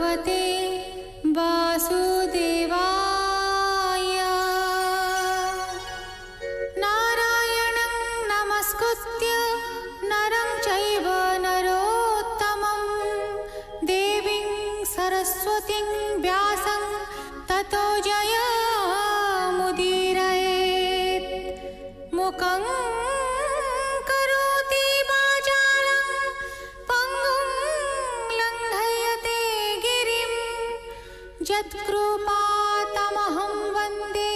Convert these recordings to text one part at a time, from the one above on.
भगवते वासुदेवाय। नारायणं नमस्कृत्य नरं चैव नरोत्तमं देवीं सरस्वतीं व्यासं ततो जयमुदीरयेत्। मुखं करोति वाचालं पङ्गुं लङ्घयते गिरिं यत्कृपातमहं वन्दे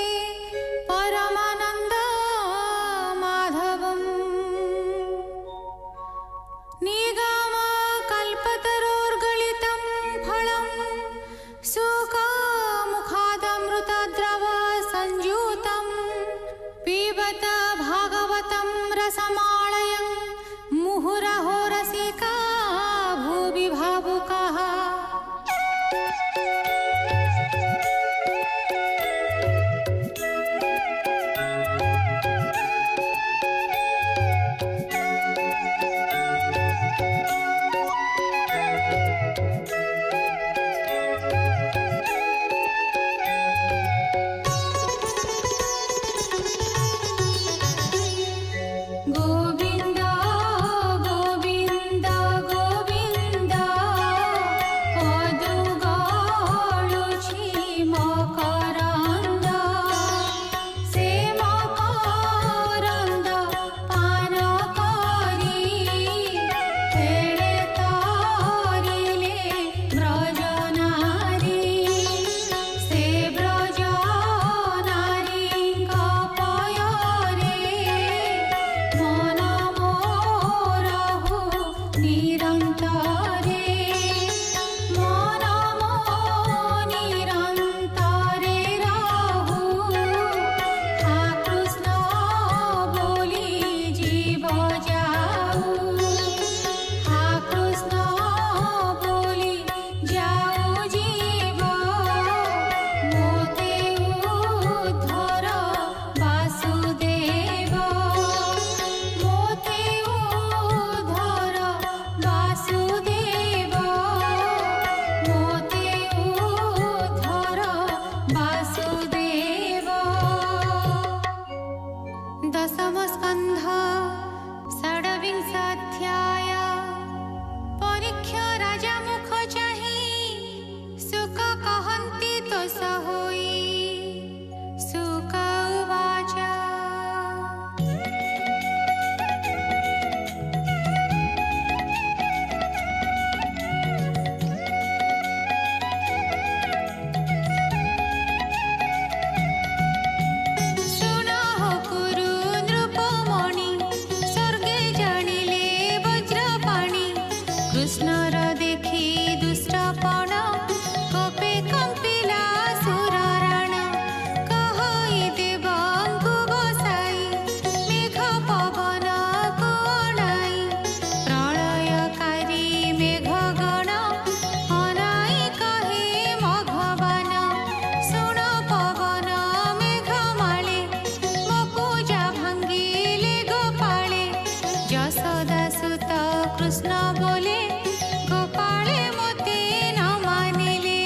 परमानन्दमाधवम्। निगमकल्पतरोर्गलितं फलं सुखमुखादमृतद्रव संयुतं पिबत भागवतं रसमालयं मुहुरहो रसिका भुवि भावुकाः। गोविन्द गोविन्द गोविन्द पदुगाळुछि मकरन्द से मकरन्द पान करि फेळे तारिले ब्रजनारी से ब्रजनारीଙ୍କ पୟରେ मन मोरहु निरन्तरे मन निरन्तरे रहु। हा कृष्ण बोली जीव जाऊ, हा कृष्ण बोली जाऊ जीव मोते उद्धर वासुदेव, मोते उद्धर वासुदेव, मोते उद्धर वासुदेव। दशमस्कन्ध षड्विंशाध्याय। परीक्षा राजा मुख चाहि सुख कहन्ति तोष होई। सुख उवाच सुनः कुरु नृपमणि स्वर्गे जानिले वज्रपाणि। कृष्णर देखि दुष्टपण कोपे कम्पिला सुरराण। कहई देवଙ୍କୁ बसाई मेघ पवनକୁ अणाई। प्रलयकारी मेघगण अनाई कहे मघवान। शुण पवन मेघमाळे मकुजा भांगिले गोपाळे। यशोदासुत कृष्ण बोले गोपाळे मोते न मानिले।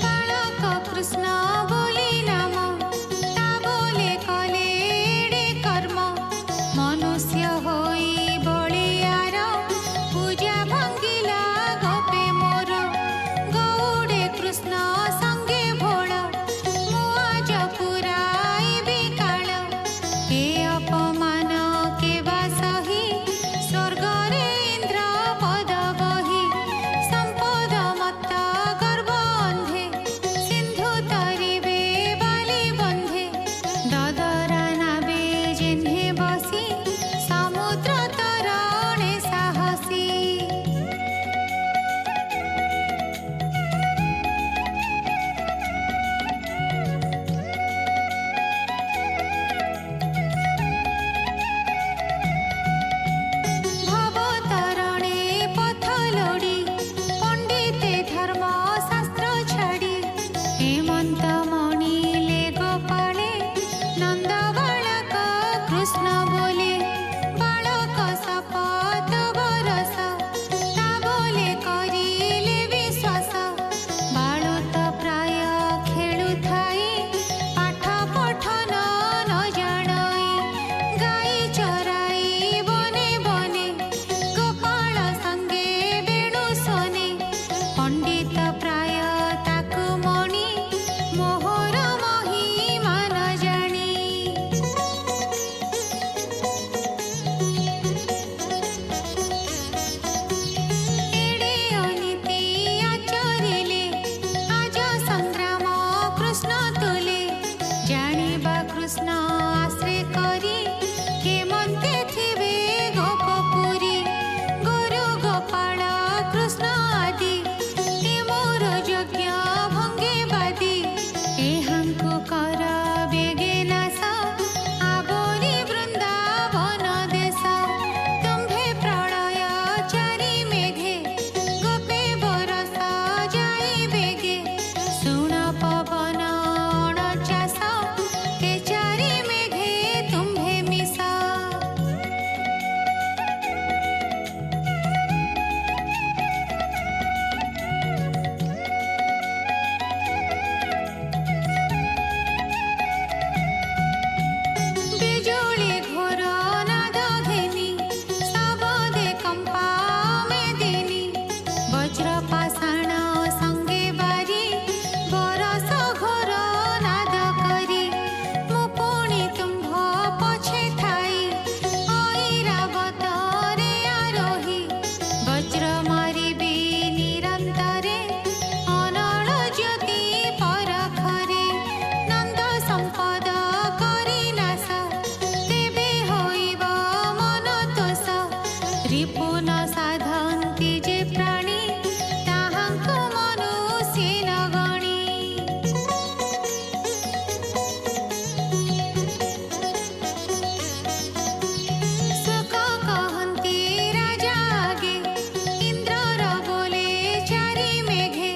बालक कृष्ण बोली नाम ता बोले कले एडे कर्म। मनुष्य होई बलियार पूजा भांगिला गोपे मोर। गौड़े कृष्ण संगे भोळ मुआज पुराई कृष्ण आश्रे करी हेमंते थिबे गोपपुरी गुरु गोपाल कृष्ण आदि ए मोर यज्ञ भंगे बादी एहांकु कर बेगे नाश आवरी वृंदावन देश तुम्भे प्रलय चारि मेघे गोपे बरस जाई बेगे सुण पवन अणचाश ए चारि मेघे तुम्भे मिशा बिजुली घोर नाद घेनी सबदे कंपा मेदिनी वज्र पाषाण संगे बारी बरस घोर नाद करी मु पुणी तुम्भ पछे थाई ऐरावत रे आरोही वज्र मारिबी निरंतरे अनल ज्योति परखरे नंद संपद करी नाश तेबे होइब मन तोष रिपुन साधन्ति जे प्राणी ताहांकु मनुष्ये न गणी सुख कहन्ति राजा आगे इंद्रर बोले चारि मेघे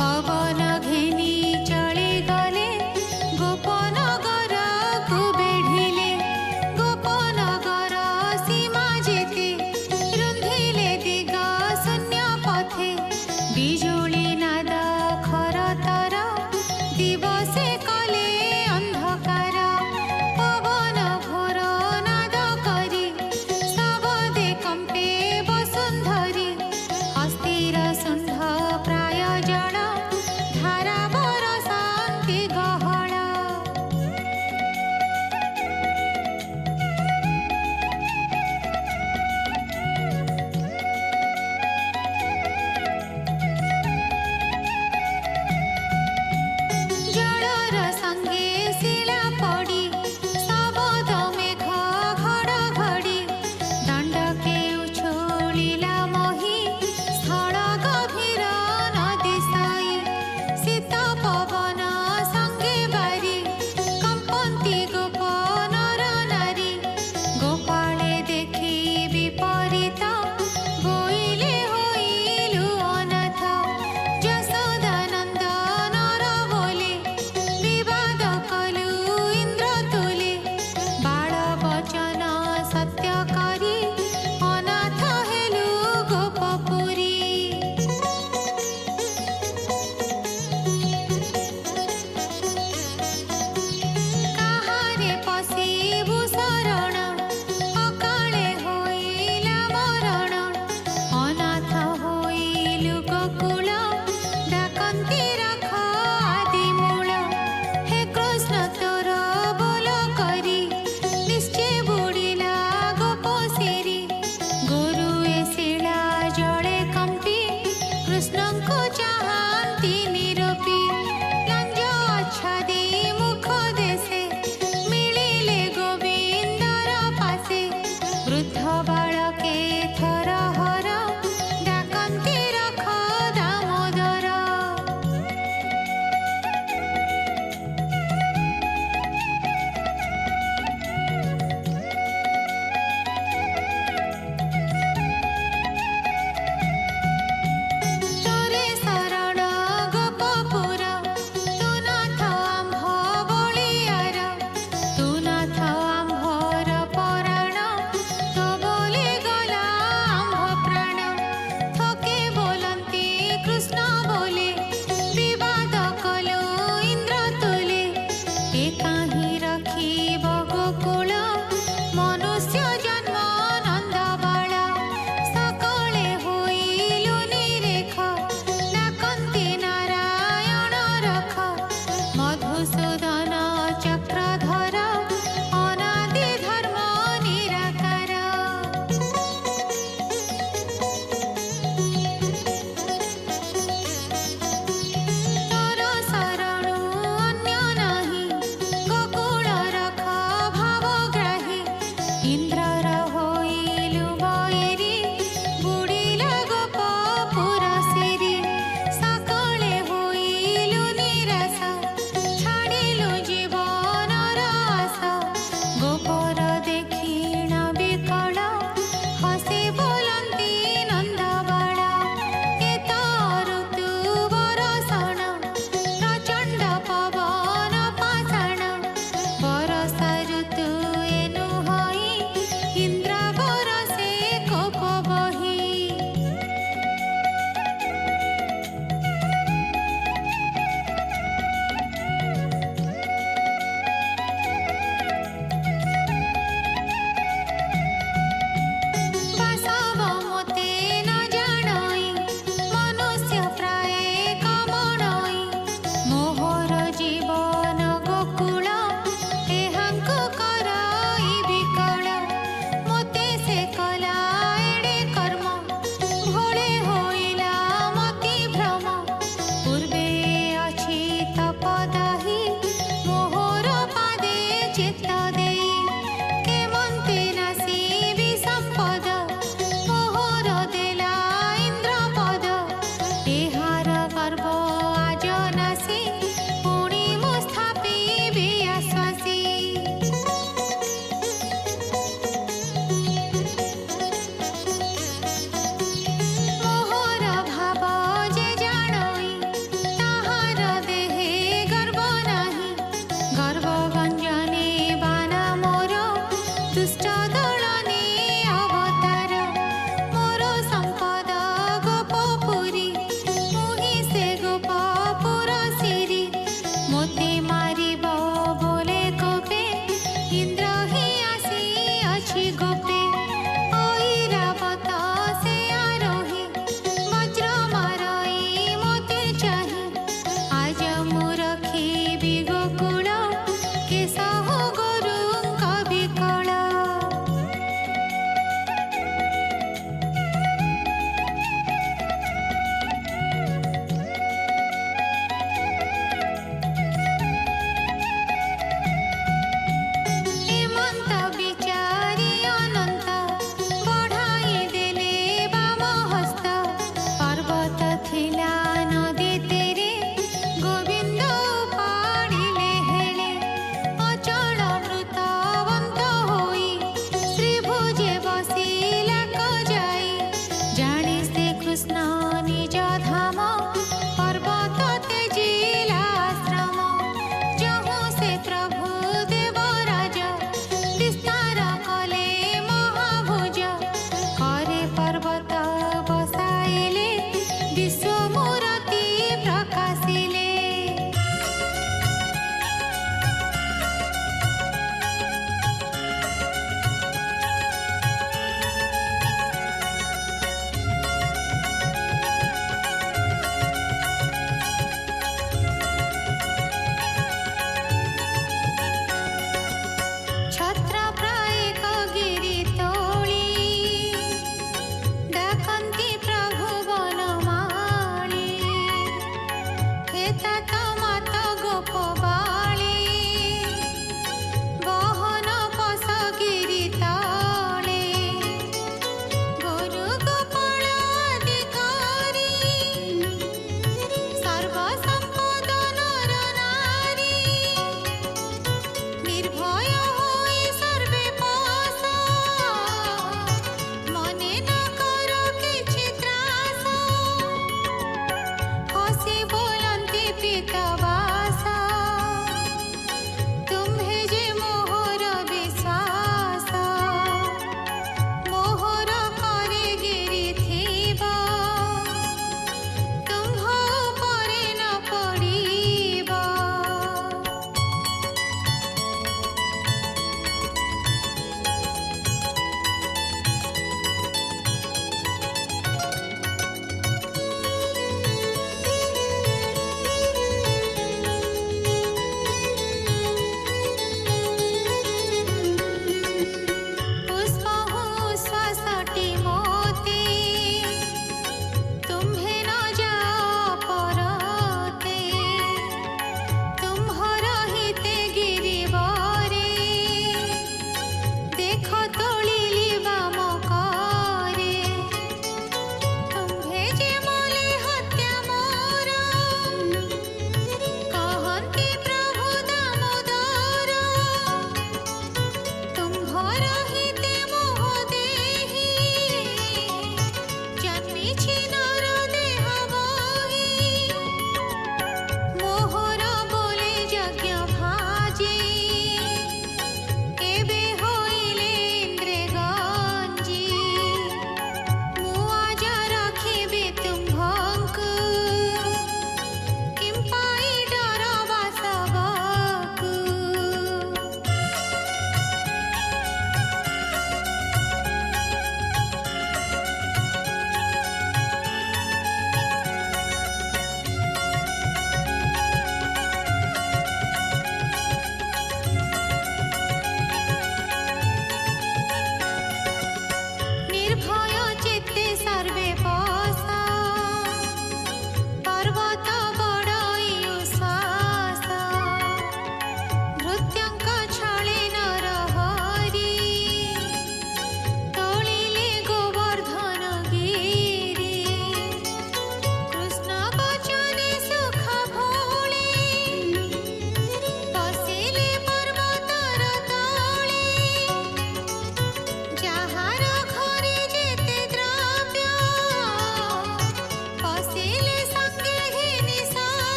पवन घेनी चली गले गोपनगर को बेढिले गोपनगर सीमा जेते रुंधिले दिग शून्य पथे बिजुली नाद खरतर दिवसे कले अंधकार पवन घोर नाद करी सबदे कंपे वसुंधरी हस्तिर सुंध प्राय जड़ धारा बरसान्ति गहळ जड़र संगे शिला पड़ी सबद मेघ घड़घड़ी दंडके उछुलिला मही स्थल गभीर नदी साई शीत पवन संगे बारी कंपन्ति गोप नर नारी गोपाले देखी विपरीत बोइले होइलु अनाथ यशोदानंदनर बोले विवाद कलु इंद्र तुले बाळ वचन सत्य करी अनाथ हेलु गोपपुरी काहारे पशिबु शरण अकाले होइला मरण अनाथ होइलु गोकुल डाकन्ति रख आदि मूल हे कृष्ण तोर बोल करी निश्चय बुड़िला गोप सिरी गुरु ए शिला जड़े कंपी कृष्णଙ୍କୁ चाहन्ति निरूपी लांज अच्छादि मुख देशे मिलिले गोविंदर पासे वृद्ध बालके थर हर डाकन्ति रख दामोदर तोरे शरण गोपपुर तू नाथ आम्भ बलियार तू नाथ आम्भर पराण तो बोली गला आम्भ प्राण थके बोलन्ति कृष्ण बोले विवाद कलु इंद्र तुले ए काहि रखिब गोकुल मनुष्य जन्म नंद बाला सकले होइलु निरेख डाकन्ति नारायण रख मधुसूदन चक्रधर अनादि धर्म निराकार तोर शरणु अन्य नाही गोकुल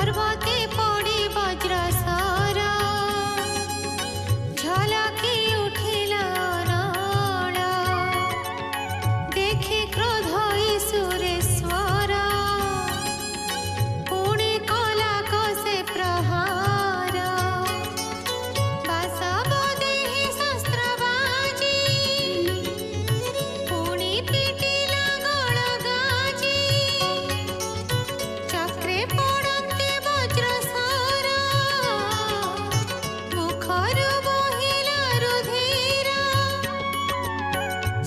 पर्वते पड़ी वज्रसर झलकी उठिला नळ देखि क्रोध ईश्वरेश्वर पुणी कला कसे प्रहार बासवदेहि शस्त्र बाजी पुणी पिटिला गळ गाजी चक्रे पड़न्ते वज्रसर मुखरु बहिला रुधिर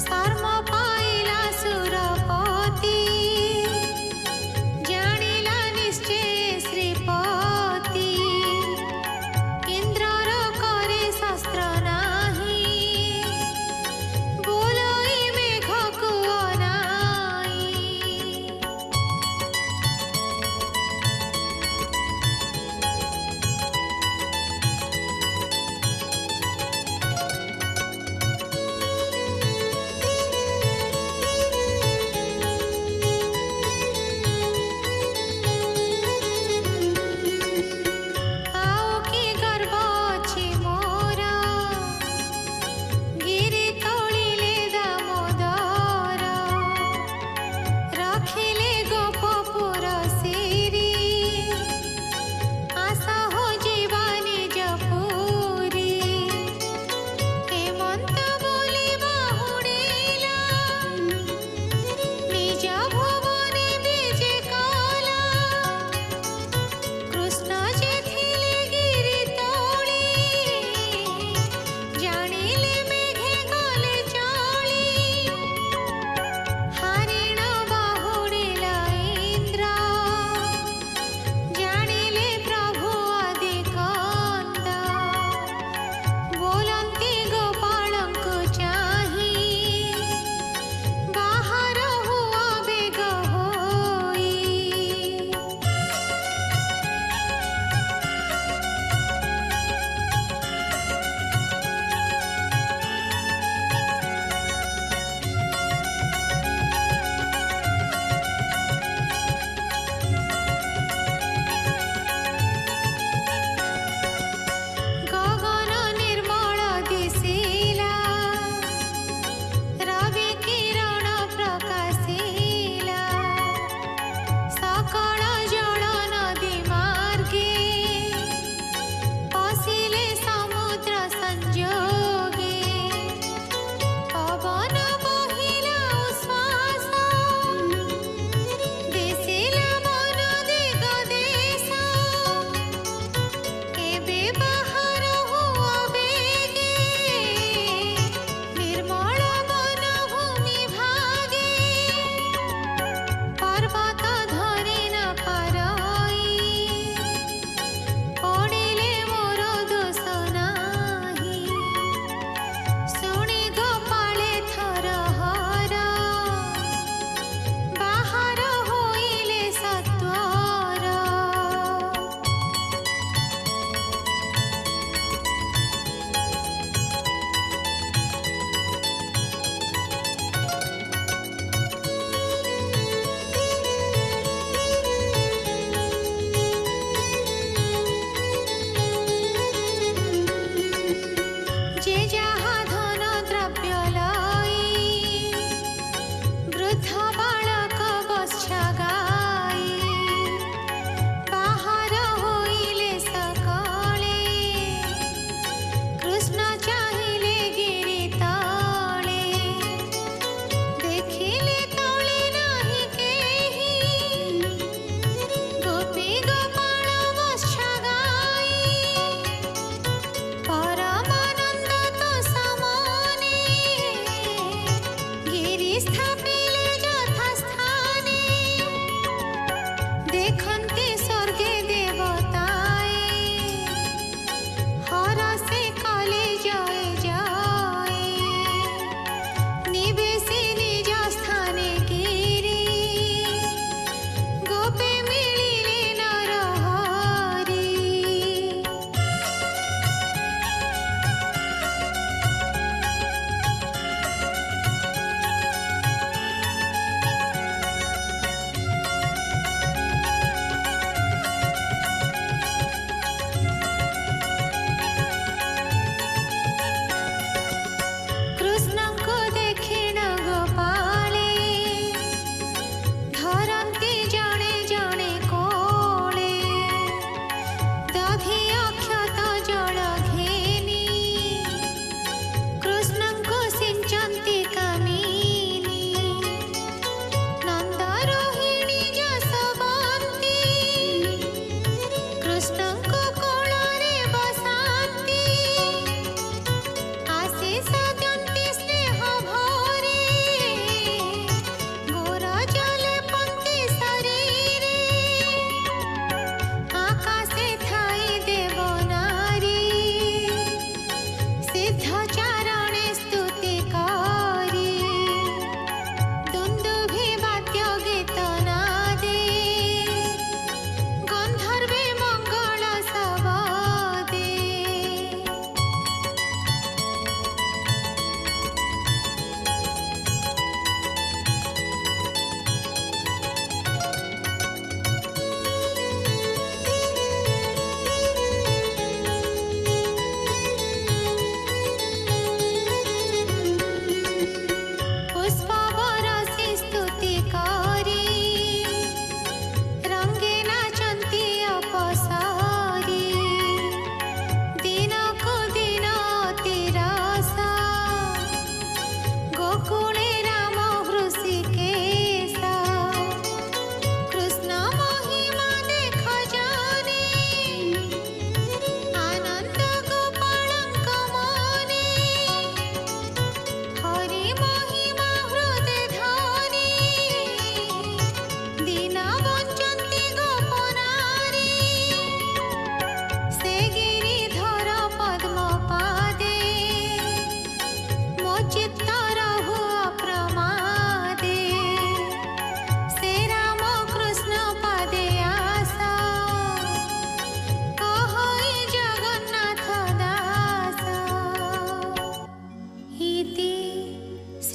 शर्म पाइला सुरपति जानिला निश्चय श्रीपति इंद्रर करे शस्त्र नाही बोलई मेघକୁ ଅନାଇ।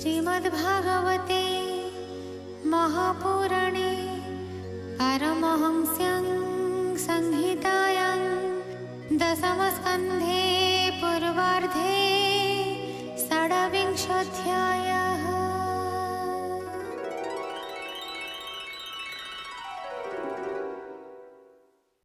श्रीमद्भागवते महापुराणे पारमहंस्यां